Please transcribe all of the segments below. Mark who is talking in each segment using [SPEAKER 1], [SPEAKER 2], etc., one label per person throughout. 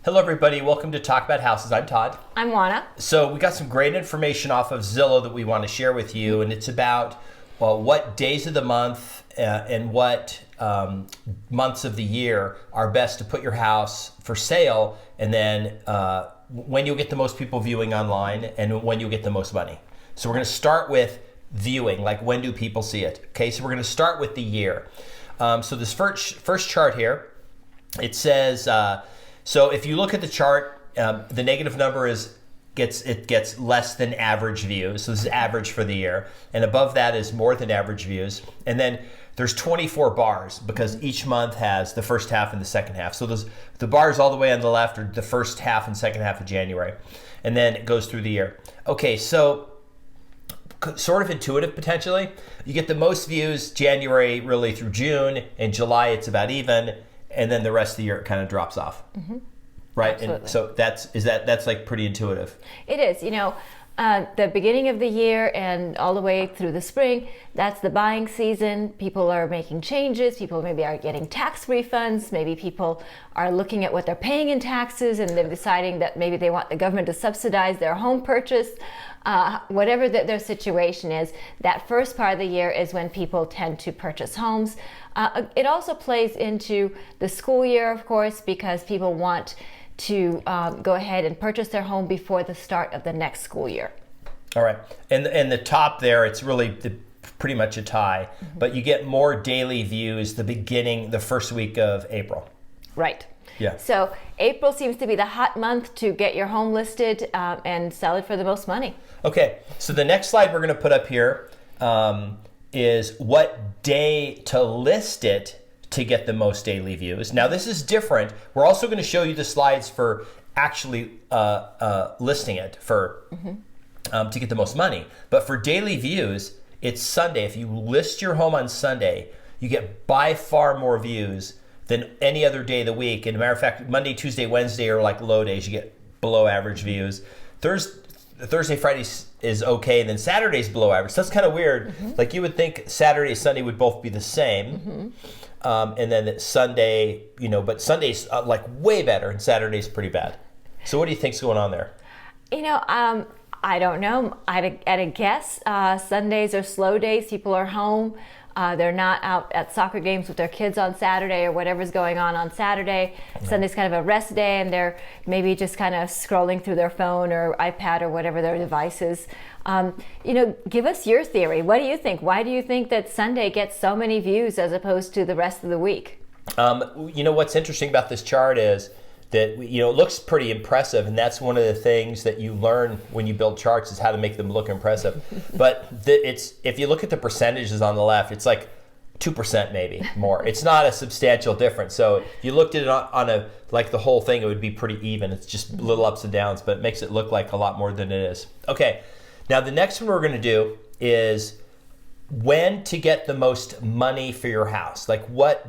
[SPEAKER 1] Hello everybody, welcome to Talk About Houses. I'm Todd.
[SPEAKER 2] I'm Oana.
[SPEAKER 1] So we got some great information off of Zillow that we want to share with you, and it's about what days of the month and what months of the year are best to put your house for sale, and then when you'll get the most people viewing online and when you'll get the most money. So we're going to start with viewing, like when do people see it? Okay, so we're going to start with the year. So this first chart here, it says, so if you look at the chart, the negative number gets less than average views. So this is average for the year. And above that is more than average views. And then there's 24 bars because each month has the first half and the second half. So the bars all the way on the left are the first half and second half of January. And then it goes through the year. Okay, so sort of intuitive potentially. You get the most views January really through June, and July it's about even, and then the rest of the year it kind of drops off. Mm-hmm. Right?
[SPEAKER 2] Absolutely.
[SPEAKER 1] And so that's like pretty intuitive.
[SPEAKER 2] It is. The beginning of the year and all the way through the spring, that's the buying season. People are making changes. People maybe are getting tax refunds. Maybe people are looking at what they're paying in taxes and they're deciding that maybe they want the government to subsidize their home purchase. Whatever their situation is, that first part of the year is when people tend to purchase homes. It also plays into the school year, of course, because people want to go ahead and purchase their home before the start of the next school year.
[SPEAKER 1] All right. And the top there, it's really pretty much a tie, but you get more daily views the first week of April.
[SPEAKER 2] Right.
[SPEAKER 1] Yeah.
[SPEAKER 2] So April seems to be the hot month to get your home listed and sell it for the most money.
[SPEAKER 1] Okay. So the next slide we're going to put up here is what day to list it to get the most daily views. Now this is different. We're also going to show you the slides for actually listing it for to get the most money. But for daily views, it's Sunday. If you list your home on Sunday, you get by far more views than any other day of the week. And as a matter of fact, Monday, Tuesday, Wednesday are like low days. You get below average views. Thursday, Friday is okay, and then Saturday's below average. So that's kind of weird. Like you would think Saturday and Sunday would both be the same. And then Sunday, but Sunday's like way better and Saturday's pretty bad. So what do you think's going on there?
[SPEAKER 2] I don't know. At a guess, Sundays are slow days. People are home. They're not out at soccer games with their kids on Saturday or whatever's going on Saturday. Right. Sunday's kind of a rest day, and they're maybe just kind of scrolling through their phone or iPad or whatever their device is. Give us your theory. What do you think? Why do you think that Sunday gets so many views as opposed to the rest of the week?
[SPEAKER 1] What's interesting about this chart is that it looks pretty impressive, and that's one of the things that you learn when you build charts is how to make them look impressive. But if you look at the percentages on the left, it's like 2% maybe more. It's not a substantial difference. So if you looked at it on the whole thing, it would be pretty even. It's just little ups and downs, but it makes it look like a lot more than it is. Okay, now the next one we're going to do is when to get the most money for your house. Like what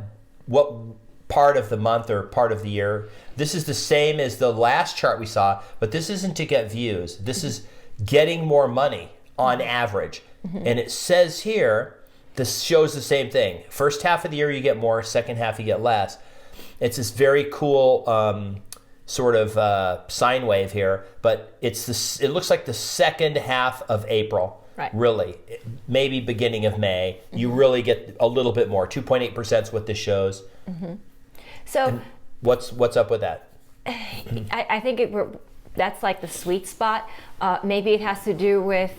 [SPEAKER 1] part of the month or part of the year. This is the same as the last chart we saw, but this isn't to get views. This is getting more money on average. And it says here, this shows the same thing. First half of the year you get more, second half you get less. It's this very cool sort of sine wave here, but it looks like the second half of April.
[SPEAKER 2] Right.
[SPEAKER 1] Really, maybe beginning of May, you really get a little bit more. 2.8% is what this shows.
[SPEAKER 2] So
[SPEAKER 1] and what's up with that?
[SPEAKER 2] I think that's like the sweet spot. Maybe it has to do with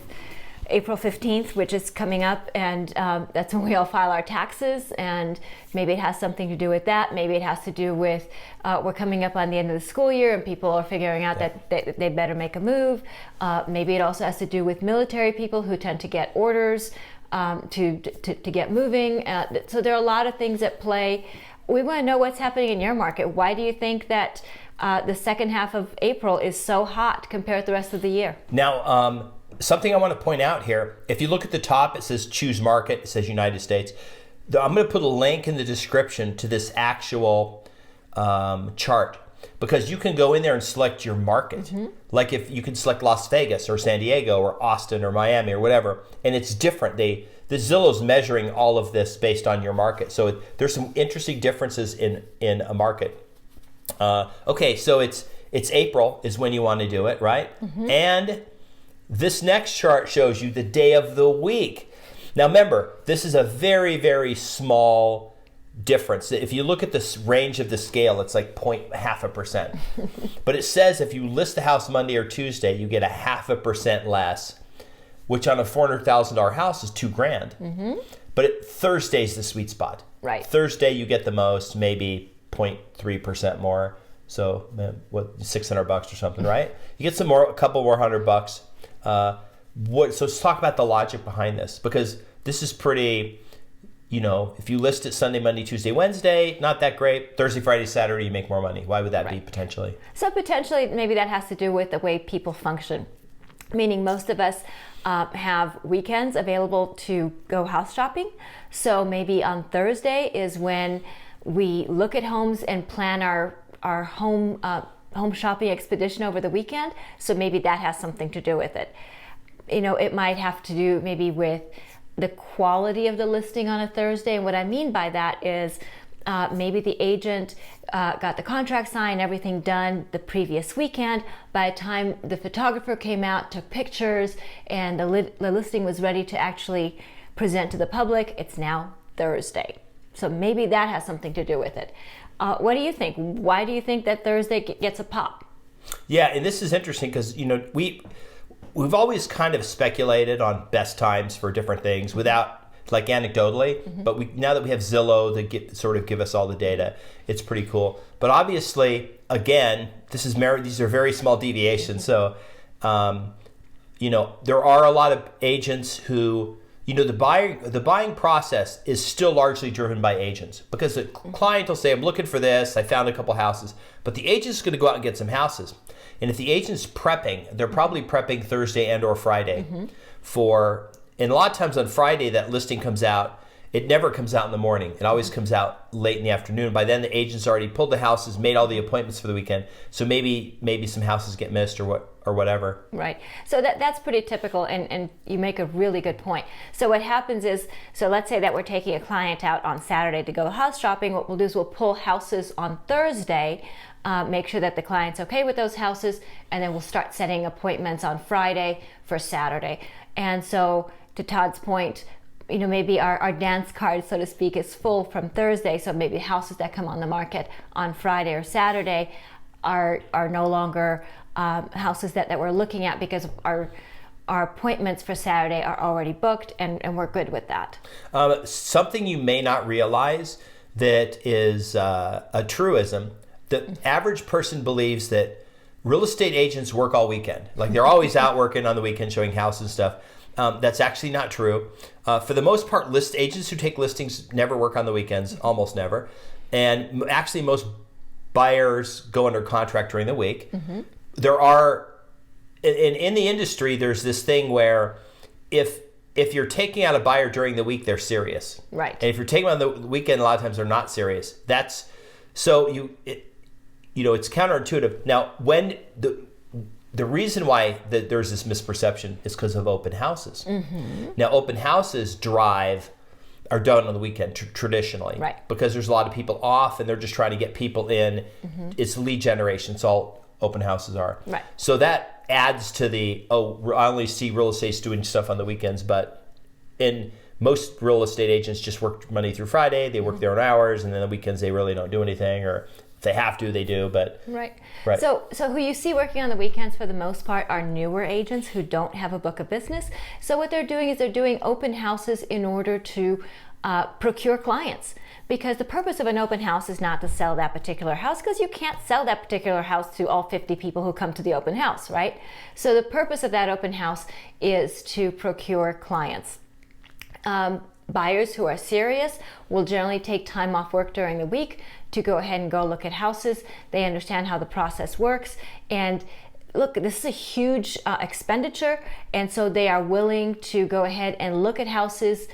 [SPEAKER 2] April 15th, which is coming up, and that's when we all file our taxes, and maybe it has something to do with that. Maybe it has to do with we're coming up on the end of the school year and people are figuring out that they better make a move. Maybe it also has to do with military people who tend to get orders to get moving. So there are a lot of things at play. We want to know what's happening in your market. Why do you think that the second half of April is so hot compared to the rest of the year?
[SPEAKER 1] Now, something I want to point out here, if you look at the top, it says choose market, it says United States. I'm going to put a link in the description to this actual chart, because you can go in there and select your market. Like if you can select Las Vegas or San Diego or Austin or Miami or whatever, and it's different. The Zillow's measuring all of this based on your market. So there's some interesting differences in a market. Okay, so it's April is when you want to do it, right? And this next chart shows you the day of the week. Now remember, this is a very, very small difference. If you look at this range of the scale, it's like 0.5%. But it says if you list the house Monday or Tuesday, you get 0.5% less, which on a $400,000 house is $2,000. But Thursday's the sweet spot.
[SPEAKER 2] Right.
[SPEAKER 1] Thursday you get the most, maybe 0.3% more. So what, $600 or something, right? You get a couple more $100. So let's talk about the logic behind this, because this is pretty, if you list it Sunday, Monday, Tuesday, Wednesday, not that great. Thursday, Friday, Saturday, you make more money. Why would that be potentially?
[SPEAKER 2] So potentially, maybe that has to do with the way people function. Meaning most of us have weekends available to go house shopping. So maybe on Thursday is when we look at homes and plan our home shopping expedition over the weekend. So maybe that has something to do with it. It might have to do maybe with the quality of the listing on a Thursday. And what I mean by that is maybe the agent got the contract signed, everything done the previous weekend. By the time the photographer came out, took pictures, and the listing was ready to actually present to the public, it's now Thursday. So maybe that has something to do with it. What do you think? Why do you think that Thursday gets a pop?
[SPEAKER 1] Yeah, and this is interesting because, we've always kind of speculated on best times for different things without, like anecdotally, but now that we have Zillow to give us all the data, it's pretty cool. But obviously, again, these are very small deviations. So, there are a lot of agents who, the buying process is still largely driven by agents, because the client will say, I'm looking for this, I found a couple houses, but the agent's going to go out and get some houses. And if the agent's prepping, they're probably prepping Thursday and or Friday and a lot of times on Friday, that listing comes out. It never comes out in the morning. It always comes out late in the afternoon. By then, the agent's already pulled the houses, made all the appointments for the weekend. So maybe some houses get missed or whatever.
[SPEAKER 2] Right. So that's pretty typical, and you make a really good point. So what happens is, let's say that we're taking a client out on Saturday to go house shopping. What we'll do is we'll pull houses on Thursday, make sure that the client's okay with those houses, and then we'll start setting appointments on Friday for Saturday. And so, to Todd's point, maybe our dance card, so to speak, is full from Thursday. So maybe houses that come on the market on Friday or Saturday are no longer houses that we're looking at, because our appointments for Saturday are already booked, and we're good with that.
[SPEAKER 1] Something you may not realize that is a truism. The average person believes that real estate agents work all weekend. Like they're always out working on the weekend, showing houses and stuff. That's actually not true. For the most part, agents who take listings never work on the weekends, almost never. And actually most buyers go under contract during the week. There are, in the industry, there's this thing where if you're taking out a buyer during the week, they're serious.
[SPEAKER 2] Right.
[SPEAKER 1] And if you're taking them on the weekend, a lot of times they're not serious. It's counterintuitive. Now, when the reason why there's this misperception is because of open houses. Now, open houses are done on the weekend traditionally,
[SPEAKER 2] right? Because
[SPEAKER 1] there's a lot of people off and they're just trying to get people in. It's lead generation. It's all open houses are.
[SPEAKER 2] Right.
[SPEAKER 1] So that adds to I only see real estates doing stuff on the weekends, but in most real estate agents just work Monday through Friday. They work their own hours, and then the weekends they really don't do anything, or if they have to, they do, but...
[SPEAKER 2] Right. So who you see working on the weekends for the most part are newer agents who don't have a book of business. So what they're doing is they're doing open houses in order to procure clients. Because the purpose of an open house is not to sell that particular house, because you can't sell that particular house to all 50 people who come to the open house, right? So the purpose of that open house is to procure clients. Buyers who are serious will generally take time off work during the week to go ahead and go look at houses. They understand how the process works. And look, this is a huge expenditure. And so they are willing to go ahead and look at houses,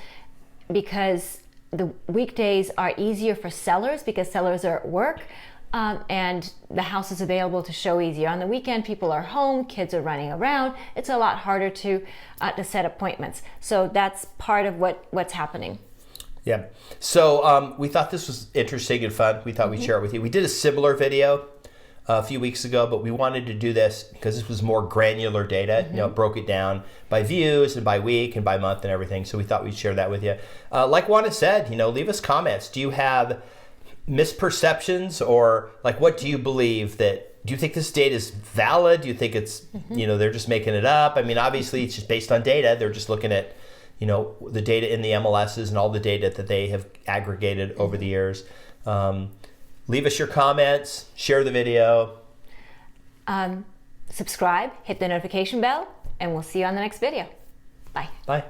[SPEAKER 2] because the weekdays are easier for sellers because sellers are at work. And the house is available to show easier. On the weekend, people are home, kids are running around. It's a lot harder to set appointments. So that's part of what's happening.
[SPEAKER 1] Yeah. So we thought this was interesting and fun. We thought we'd share it with you. We did a similar video a few weeks ago, but we wanted to do this because this was more granular data. You know, it broke it down by views and by week and by month and everything. So we thought we'd share that with you. Like Oana said, you know, leave us comments. Do you have misperceptions, or like, what do you believe that, do you think this data is valid? Do you think it's, you know, they're just making it up? I mean, obviously it's just based on data. They're just looking at, you know, the data in the MLSs and all the data that they have aggregated over the years. Leave us your comments, share the video.
[SPEAKER 2] Subscribe, hit the notification bell, and we'll see you on the next video. Bye.
[SPEAKER 1] Bye.